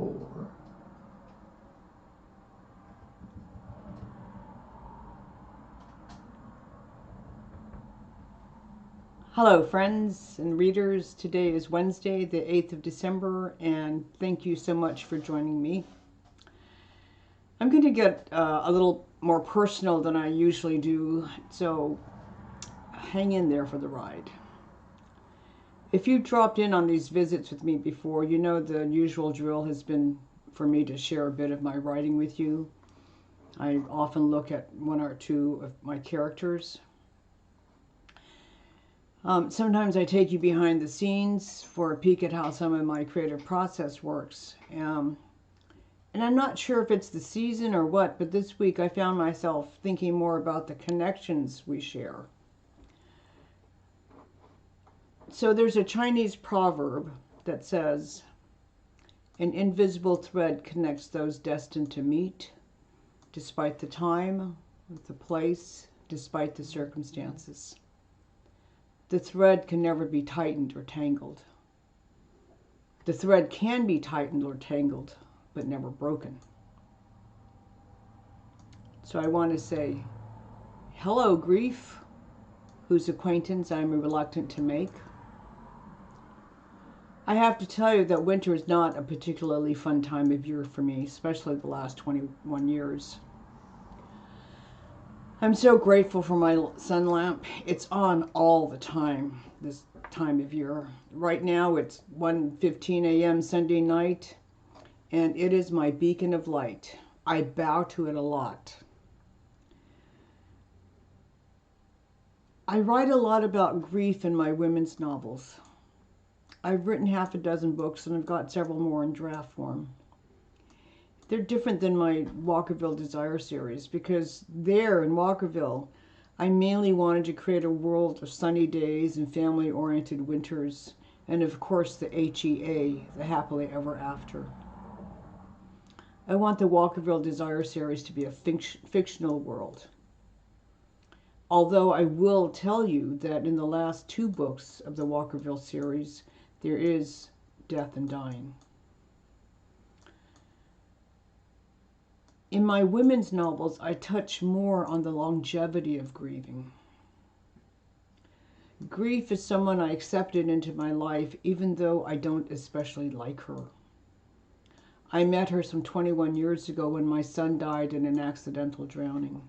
4. Hello friends and readers. Today is Wednesday, the 8th of December, and thank you so much for joining me. I'm going to get a little more personal than I usually do, so hang in there for the ride. If you've dropped in on these visits with me before, you know the usual drill has been for me to share a bit of my writing with you. I often look at one or two of my characters. Sometimes I take you behind the scenes for a peek at how some of my creative process works. And I'm not sure if it's the season or what, but this week I found myself thinking more about the connections we share. So there's a Chinese proverb that says, "An invisible thread connects those destined to meet, despite the time, the place, despite the circumstances. The thread can never be tightened or tangled. The thread can be tightened or tangled, but never broken." So I want to say, hello, grief, whose acquaintance I am reluctant to make. I have to tell you that winter is not a particularly fun time of year for me, especially the last 21 years. I'm so grateful for my sun lamp. It's on all the time this time of year. Right now it's 1:15 a.m. Sunday night, and it is my beacon of light. I bow to it a lot. I write a lot about grief in my women's novels. I've written half a dozen books and I've got several more in draft form. They're different than my Walkerville Desire series because there in Walkerville, I mainly wanted to create a world of sunny days and family-oriented winters, and of course the HEA, the happily ever after. I want the Walkerville Desire series to be a fictional world. Although I will tell you that in the last 2 books of the Walkerville series, there is death and dying. In my women's novels, I touch more on the longevity of grieving. Grief is someone I accepted into my life, even though I don't especially like her. I met her some 21 years ago when my son died in an accidental drowning.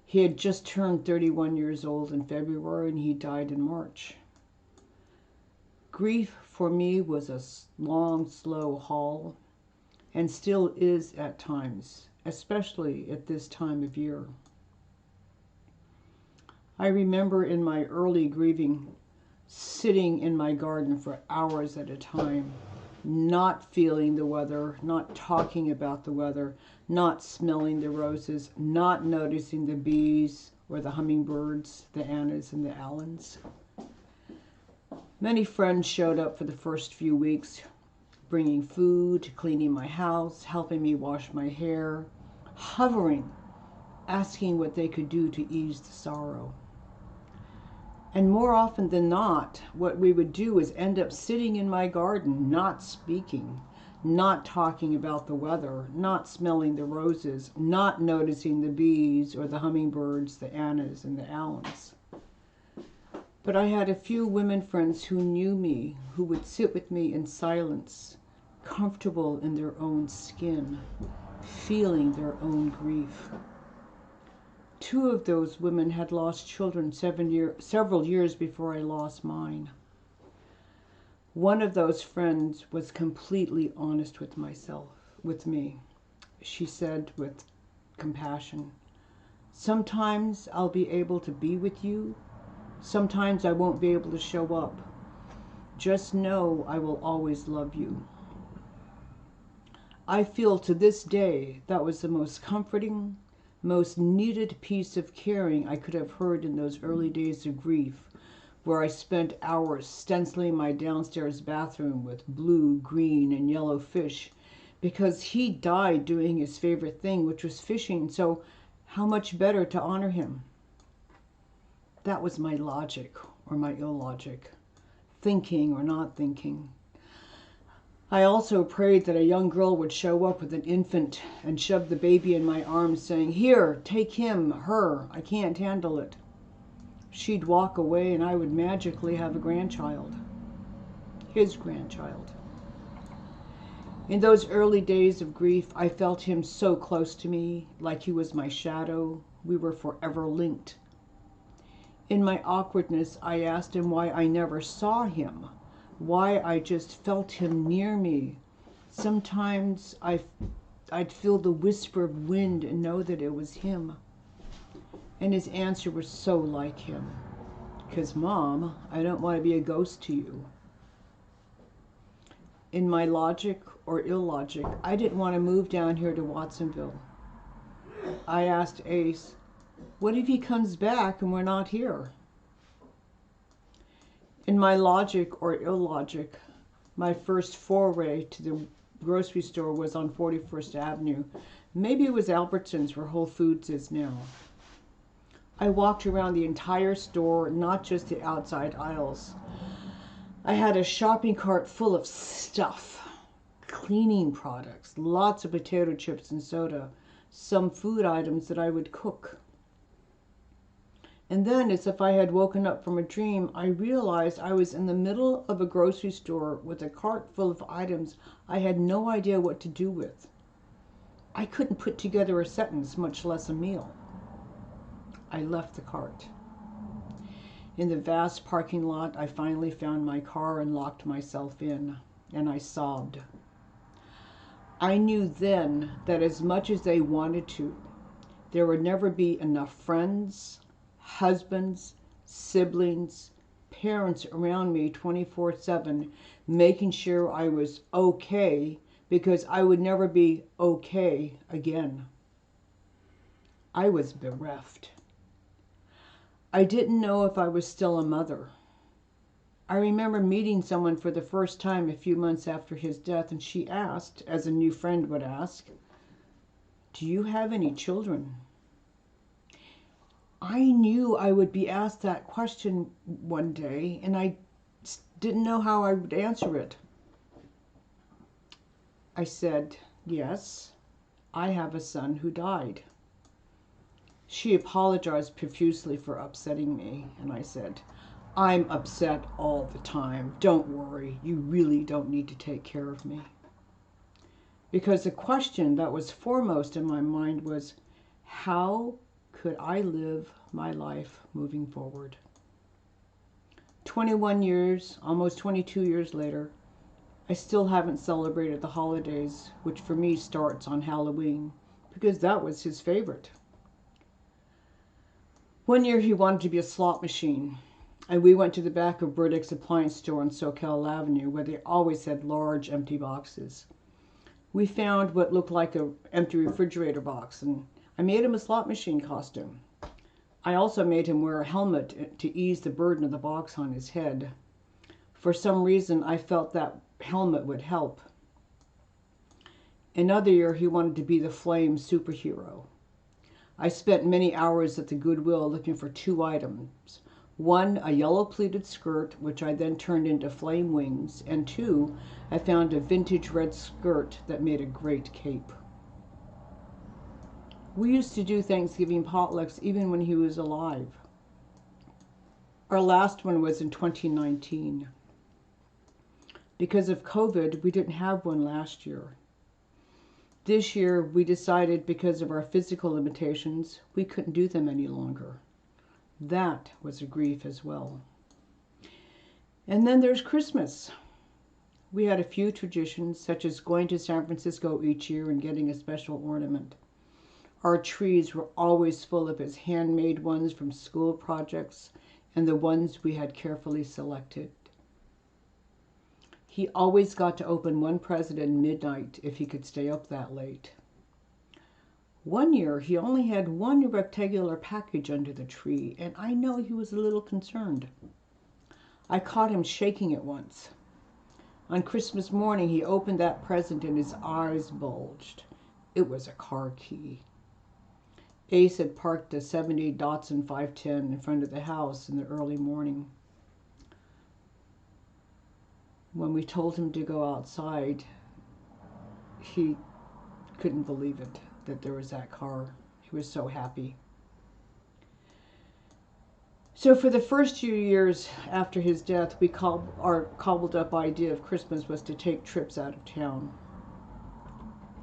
He had just turned 31 years old in February, and he died in March. Grief for me was a long, slow haul, and still is at times, especially at this time of year. I remember in my early grieving, sitting in my garden for hours at a time, not feeling the weather, not talking about the weather, not smelling the roses, not noticing the bees or the hummingbirds, the Annas and the Allens. Many friends showed up for the first few weeks, bringing food, cleaning my house, helping me wash my hair, hovering, asking what they could do to ease the sorrow. And more often than not, what we would do is end up sitting in my garden, not speaking, not talking about the weather, not smelling the roses, not noticing the bees or the hummingbirds, the Annas and the Allens. But I had a few women friends who knew me, who would sit with me in silence, comfortable in their own skin, feeling their own grief. 2 of those women had lost children several years before I lost mine. One of those friends was completely honest with me. She said with compassion, "Sometimes I'll be able to be with you. Sometimes I won't be able to show up. Just know I will always love you." I feel to this day that was the most comforting, most needed piece of caring I could have heard in those early days of grief, where I spent hours stenciling my downstairs bathroom with blue, green, and yellow fish, because he died doing his favorite thing, which was fishing, so how much better to honor him? That was my logic, or my illogic, thinking or not thinking. I also prayed that a young girl would show up with an infant and shove the baby in my arms saying, "Here, take him, her, I can't handle it." She'd walk away and I would magically have a grandchild. His grandchild. In those early days of grief, I felt him so close to me, like he was my shadow. We were forever linked. In my awkwardness, I asked him why I never saw him, why I just felt him near me. Sometimes I'd feel the whisper of wind and know that it was him. And his answer was so like him. "'Cause Mom, I don't want to be a ghost to you." In my logic or illogic, I didn't want to move down here to Watsonville. I asked Ace, "What if he comes back and we're not here?" In my logic or illogic, my first foray to the grocery store was on 41st Avenue. Maybe it was Albertsons, where Whole Foods is now. I walked around the entire store, not just the outside aisles. I had a shopping cart full of stuff, cleaning products, lots of potato chips and soda, some food items that I would cook. And then, as if I had woken up from a dream, I realized I was in the middle of a grocery store with a cart full of items I had no idea what to do with. I couldn't put together a sentence, much less a meal. I left the cart. In the vast parking lot, I finally found my car and locked myself in, and I sobbed. I knew then that as much as they wanted to, there would never be enough friends, husbands, siblings, parents around me 24/7, making sure I was okay, because I would never be okay again. I was bereft. I didn't know if I was still a mother. I remember meeting someone for the first time a few months after his death, and she asked, as a new friend would ask, "Do you have any children?" I knew I would be asked that question one day, and I didn't know how I would answer it. I said, "Yes, I have a son who died." She apologized profusely for upsetting me, and I said, "I'm upset all the time. Don't worry, you really don't need to take care of me." Because the question that was foremost in my mind was, how could I live my life moving forward? 21 years, almost 22 years later, I still haven't celebrated the holidays, which for me starts on Halloween, because that was his favorite. One year he wanted to be a slot machine, and we went to the back of Burdick's appliance store on Soquel Avenue, where they always had large empty boxes. We found what looked like an empty refrigerator box, and I made him a slot machine costume. I also made him wear a helmet to ease the burden of the box on his head. For some reason, I felt that helmet would help. Another year, he wanted to be the Flame superhero. I spent many hours at the Goodwill looking for 2 items. 1, a yellow pleated skirt, which I then turned into flame wings, and 2, I found a vintage red skirt that made a great cape. We used to do Thanksgiving potlucks even when he was alive. Our last one was in 2019. Because of COVID, we didn't have one last year. This year, we decided because of our physical limitations, we couldn't do them any longer. That was a grief as well. And then there's Christmas. We had a few traditions, such as going to San Francisco each year and getting a special ornament. Our trees were always full of his handmade ones from school projects and the ones we had carefully selected. He always got to open one present at midnight if he could stay up that late. One year, he only had one rectangular package under the tree, and I know he was a little concerned. I caught him shaking it once. On Christmas morning, he opened that present and his eyes bulged. It was a car key. Ace had parked a 70 Datsun 510 in front of the house in the early morning. when we told him to go outside, he couldn't believe it, that there was that car. He was so happy. So for the first few years after his death, our cobbled up idea of Christmas was to take trips out of town.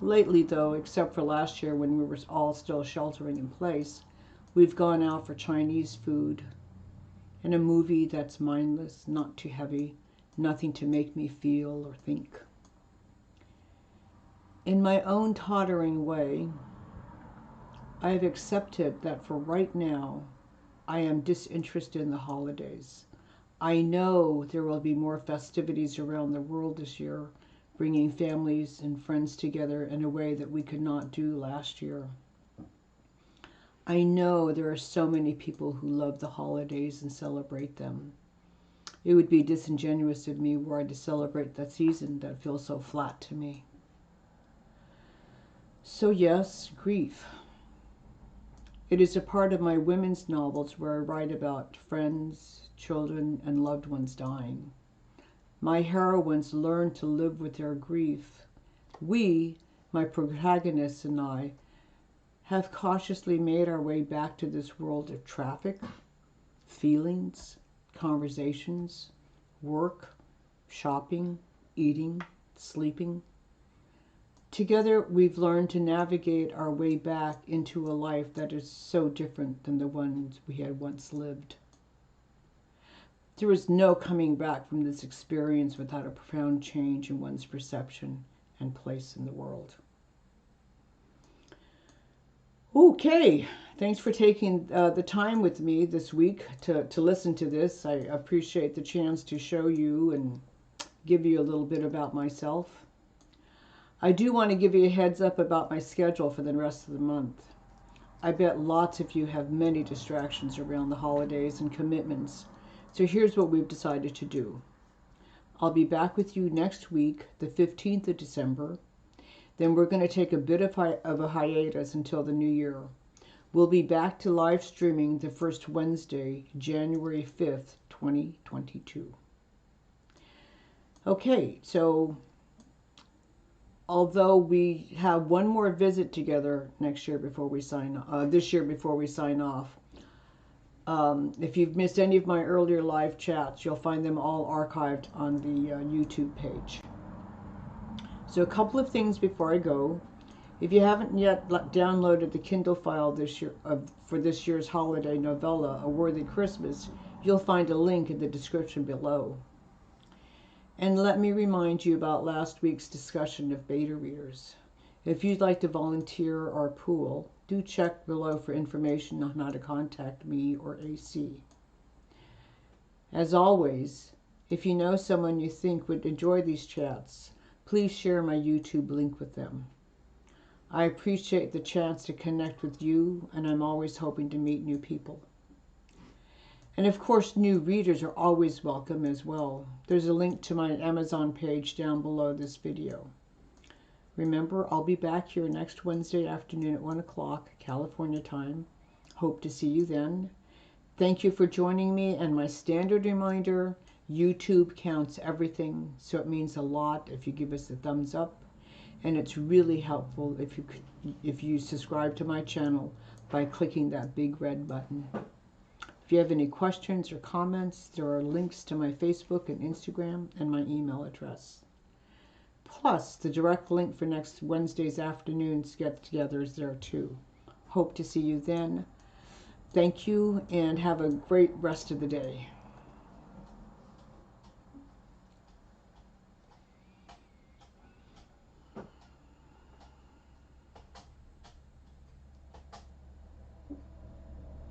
Lately, though, except for last year when we were all still sheltering in place, we've gone out for Chinese food and a movie that's mindless, not too heavy, nothing to make me feel or think. In my own tottering way, I have accepted that for right now, I am disinterested in the holidays. I know there will be more festivities around the world this year, bringing families and friends together in a way that we could not do last year. I know there are so many people who love the holidays and celebrate them. It would be disingenuous of me were I to celebrate that season that feels so flat to me. So yes, grief. It is a part of my women's novels where I write about friends, children, and loved ones dying. My heroines learn to live with their grief. We, my protagonists and I, have cautiously made our way back to this world of traffic, feelings, conversations, work, shopping, eating, sleeping. Together, we've learned to navigate our way back into a life that is so different than the ones we had once lived. There is no coming back from this experience without a profound change in one's perception and place in the world. Okay, thanks for taking the time with me this week to listen to this. I appreciate the chance to show you and give you a little bit about myself. I do want to give you a heads up about my schedule for the rest of the month. I bet lots of you have many distractions around the holidays and commitments, so here's what we've decided to do. I'll be back with you next week, the 15th of December. Then we're going to take a bit of a hiatus until the new year. We'll be back to live streaming the first Wednesday, January 5th, 2022. Okay, so although we have one more visit together next year before we this year before we sign off, if you've missed any of my earlier live chats, you'll find them all archived on the YouTube page. So a couple of things before I go. If you haven't yet downloaded the Kindle file this year for this year's holiday novella, A Worthy Christmas, you'll find a link in the description below. And let me remind you about last week's discussion of beta readers. If you'd like to volunteer or pool, do check below for information on how to contact me or AC. As always, if you know someone you think would enjoy these chats, please share my YouTube link with them. I appreciate the chance to connect with you, and I'm always hoping to meet new people. And of course, new readers are always welcome as well. There's a link to my Amazon page down below this video. Remember, I'll be back here next Wednesday afternoon at 1 o'clock California time. Hope to see you then. Thank you for joining me, and my standard reminder, YouTube counts everything, so it means a lot if you give us a thumbs up, and it's really helpful if you subscribe to my channel by clicking that big red button. If you have any questions or comments, there are links to my Facebook and Instagram and my email address. Plus, the direct link for next Wednesday's afternoon's get-together is there too. Hope to see you then. Thank you, and have a great rest of the day.